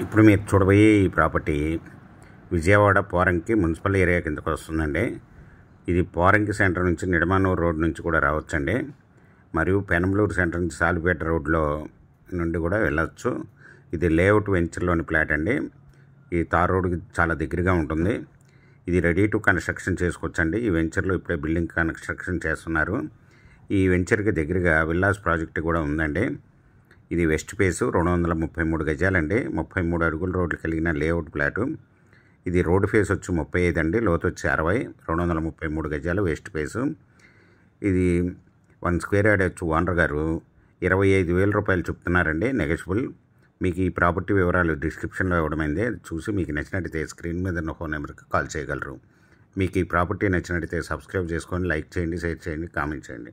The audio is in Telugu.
ఇప్పుడు మీరు చూడబోయే ఈ property Vijayawada Poranki municipal area కిందకు వస్తుందండి. ఇది పోరంకి సెంటర్ నుంచి నిడమానూరు రోడ్ నుంచి కూడా రావచ్చండి, మరియు పెనంలూరు సెంటర్ నుంచి సాలిపేట రోడ్లో నుండి కూడా వెళ్ళవచ్చు. ఇది లేఅవుట్ వెంచర్లోని ప్లాట్ అండి. ఈ తార్ రోడ్కి చాలా దగ్గరగా ఉంటుంది. ఇది రెడీ టు కన్స్ట్రక్షన్ చేసుకోవచ్చండి. ఈ వెంచర్లో ఇప్పుడే బిల్డింగ్ కన్స్ట్రక్షన్ చేస్తున్నారు. ఈ వెంచర్కి దగ్గరగా విల్లాస్ ప్రాజెక్ట్ కూడా ఉందండి. ఇది వెస్ట్ ఫేసు 233 గజాలండి. 33 అడుగుల రోడ్లు కలిగిన లేఅవుట్ ప్లాటు. ఇది రోడ్ ఫేస్ వచ్చి 35 అండి, లోతు వచ్చి 60, 233 గజాలు వెస్ట్ ఫేసు. ఇది 1 స్క్వేర్ యార్డ్ వచ్చి ఓనర్ గారు 25,000 రూపాయలు చెప్తున్నారండి, నెగోషియబుల్. మీకు ఈ ప్రాపర్టీ వివరాలు డిస్క్రిప్షన్లో ఇవ్వడమైంది. అది చూసి మీకు నచ్చినట్టయితే స్క్రీన్ మీద ఉన్న ఫోన్ నెంబర్కి కాల్ చేయగలరు. మీకు ఈ ప్రాపర్టీ నచ్చినట్టయితే సబ్స్క్రైబ్ చేసుకొని లైక్ చేయండి, షేర్ చేయండి, కామెంట్ చేయండి.